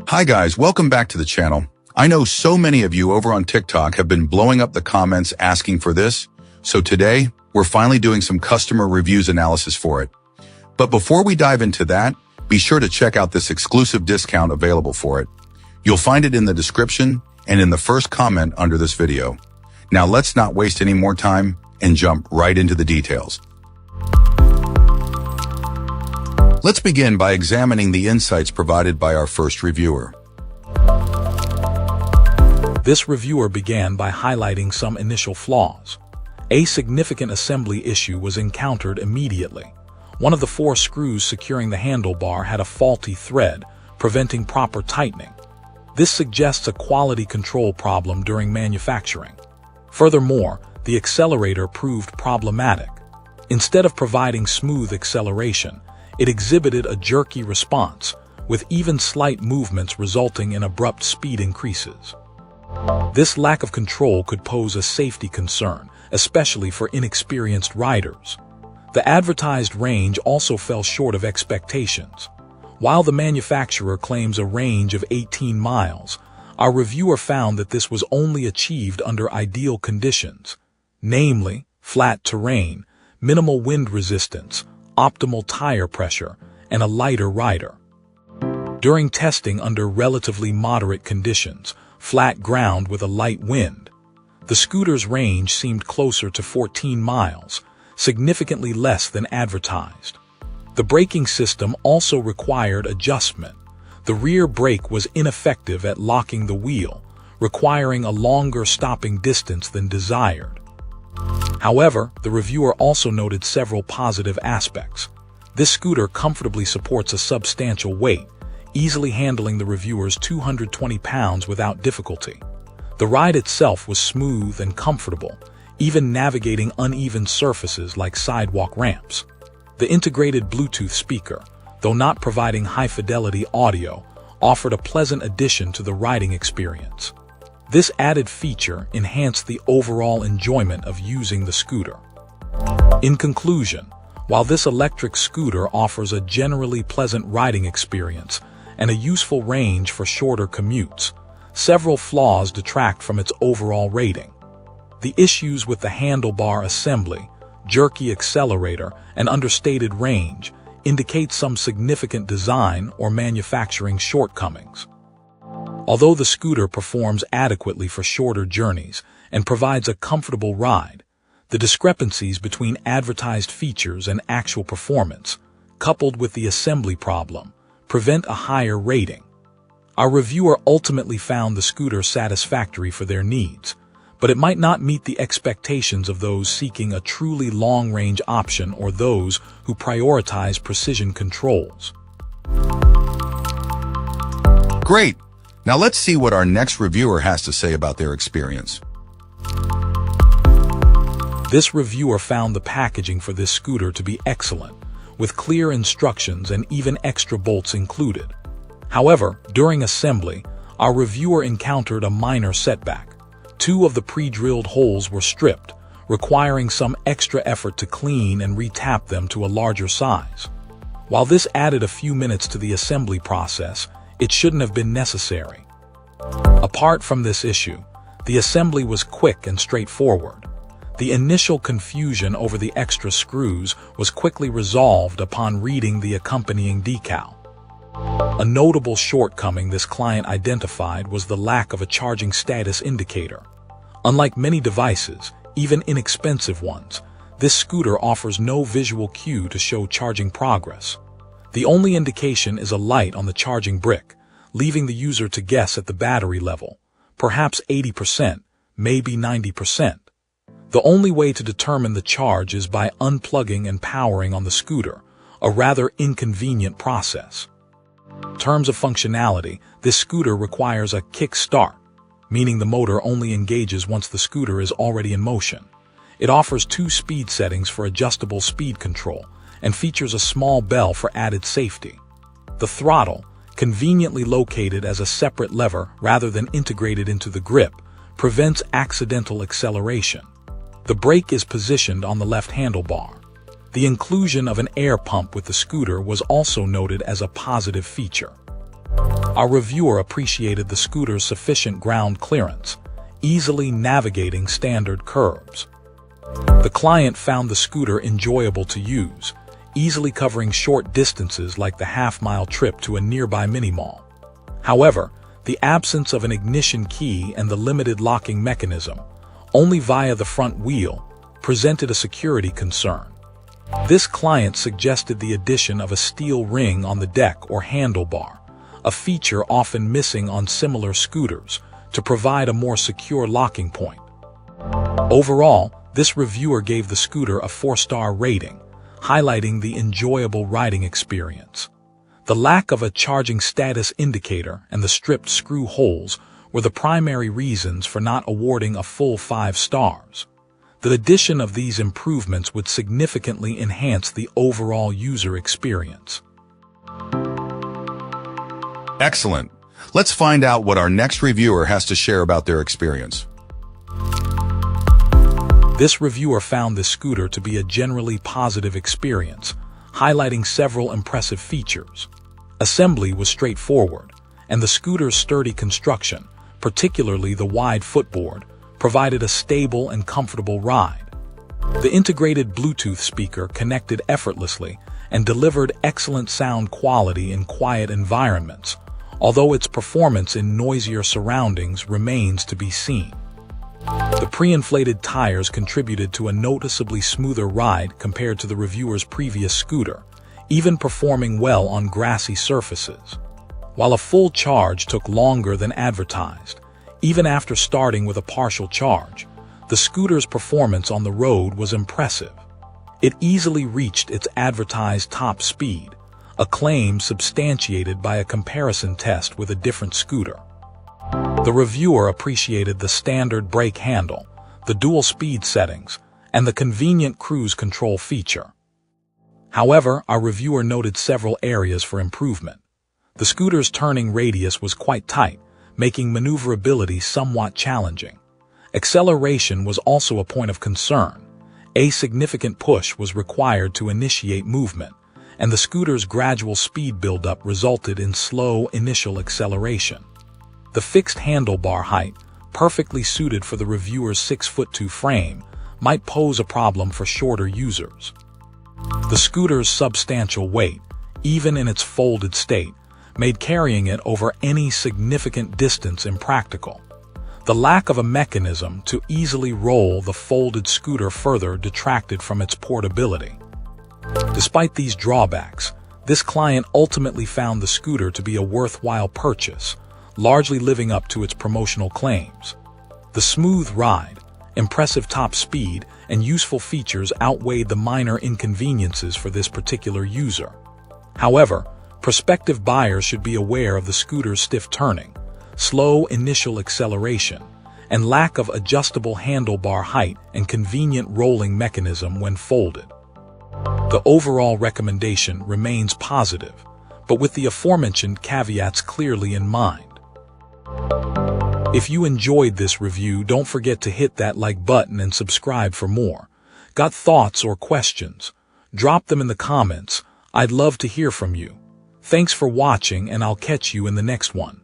Hi guys, welcome back to the channel. I know so many of you over on TikTok have been blowing up the comments asking for this, so today we're finally doing some customer reviews analysis for it. But before we dive into that, be sure to check out this exclusive discount available for it. You'll find it in the description and in the first comment under this video. Now let's not waste any more time and jump right into the details. Let's begin by examining the insights provided by our first reviewer. This reviewer began by highlighting some initial flaws. A significant assembly issue was encountered immediately. One of the 4 screws securing the handlebar had a faulty thread, preventing proper tightening. This suggests a quality control problem during manufacturing. Furthermore, the accelerator proved problematic. Instead of providing smooth acceleration, it exhibited a jerky response, with even slight movements resulting in abrupt speed increases. This lack of control could pose a safety concern, especially for inexperienced riders. The advertised range also fell short of expectations. While the manufacturer claims a range of 18 miles, our reviewer found that this was only achieved under ideal conditions, namely flat terrain, minimal wind resistance, optimal tire pressure, and a lighter rider. During testing under relatively moderate conditions, flat ground with a light wind, the scooter's range seemed closer to 14 miles, significantly less than advertised. The braking system also required adjustment. The rear brake was ineffective at locking the wheel, requiring a longer stopping distance than desired. However, the reviewer also noted several positive aspects. This scooter comfortably supports a substantial weight, easily handling the reviewer's 220 pounds without difficulty. The ride itself was smooth and comfortable, even navigating uneven surfaces like sidewalk ramps. The integrated Bluetooth speaker, though not providing high-fidelity audio, offered a pleasant addition to the riding experience. This added feature enhanced the overall enjoyment of using the scooter. In conclusion, while this electric scooter offers a generally pleasant riding experience and a useful range for shorter commutes, several flaws detract from its overall rating. The issues with the handlebar assembly, jerky accelerator, and understated range indicate some significant design or manufacturing shortcomings. Although the scooter performs adequately for shorter journeys and provides a comfortable ride, the discrepancies between advertised features and actual performance, coupled with the assembly problem, prevent a higher rating. Our reviewer ultimately found the scooter satisfactory for their needs, but it might not meet the expectations of those seeking a truly long-range option or those who prioritize precision controls. Great! Now let's see what our next reviewer has to say about their experience. This reviewer found the packaging for this scooter to be excellent, with clear instructions and even extra bolts included. However, during assembly, our reviewer encountered a minor setback. 2 of the pre-drilled holes were stripped, requiring some extra effort to clean and re-tap them to a larger size. While this added a few minutes to the assembly process, it shouldn't have been necessary. Apart from this issue, the assembly was quick and straightforward. The initial confusion over the extra screws was quickly resolved upon reading the accompanying decal. A notable shortcoming this client identified was the lack of a charging status indicator. Unlike many devices, even inexpensive ones, this scooter offers no visual cue to show charging progress. The only indication is a light on the charging brick, leaving the user to guess at the battery level, perhaps 80%, maybe 90%. The only way to determine the charge is by unplugging and powering on the scooter, a rather inconvenient process. In terms of functionality, this scooter requires a kick start, meaning the motor only engages once the scooter is already in motion. It offers 2 speed settings for adjustable speed control and features a small bell for added safety. The throttle, conveniently located as a separate lever rather than integrated into the grip, prevents accidental acceleration. The brake is positioned on the left handlebar. The inclusion of an air pump with the scooter was also noted as a positive feature. Our reviewer appreciated the scooter's sufficient ground clearance, easily navigating standard curbs. The client found the scooter enjoyable to use, easily covering short distances like the half-mile trip to a nearby mini-mall. However, the absence of an ignition key and the limited locking mechanism, only via the front wheel, presented a security concern. This client suggested the addition of a steel ring on the deck or handlebar, a feature often missing on similar scooters, to provide a more secure locking point. Overall, this reviewer gave the scooter a 4-star rating, highlighting the enjoyable riding experience. The lack of a charging status indicator and the stripped screw holes were the primary reasons for not awarding a full 5 stars. The addition of these improvements would significantly enhance the overall user experience. Excellent. Let's find out what our next reviewer has to share about their experience. This reviewer found this scooter to be a generally positive experience, highlighting several impressive features. Assembly was straightforward, and the scooter's sturdy construction, particularly the wide footboard, provided a stable and comfortable ride. The integrated Bluetooth speaker connected effortlessly and delivered excellent sound quality in quiet environments, although its performance in noisier surroundings remains to be seen. The pre-inflated tires contributed to a noticeably smoother ride compared to the reviewer's previous scooter, even performing well on grassy surfaces. While a full charge took longer than advertised, even after starting with a partial charge, the scooter's performance on the road was impressive. It easily reached its advertised top speed, a claim substantiated by a comparison test with a different scooter. The reviewer appreciated the standard brake handle, the dual speed settings, and the convenient cruise control feature. However, our reviewer noted several areas for improvement. The scooter's turning radius was quite tight, making maneuverability somewhat challenging. Acceleration was also a point of concern. A significant push was required to initiate movement, and the scooter's gradual speed buildup resulted in slow initial acceleration. The fixed handlebar height, perfectly suited for the reviewer's 6'2" frame, might pose a problem for shorter users. The scooter's substantial weight, even in its folded state, made carrying it over any significant distance impractical. The lack of a mechanism to easily roll the folded scooter further detracted from its portability. Despite these drawbacks, this client ultimately found the scooter to be a worthwhile purchase, largely living up to its promotional claims. The smooth ride, impressive top speed, and useful features outweighed the minor inconveniences for this particular user. However, prospective buyers should be aware of the scooter's stiff turning, slow initial acceleration, and lack of adjustable handlebar height and convenient rolling mechanism when folded. The overall recommendation remains positive, but with the aforementioned caveats clearly in mind. If you enjoyed this review, don't forget to hit that like button and subscribe for more. Got thoughts or questions? Drop them in the comments. I'd love to hear from you. Thanks for watching, and I'll catch you in the next one.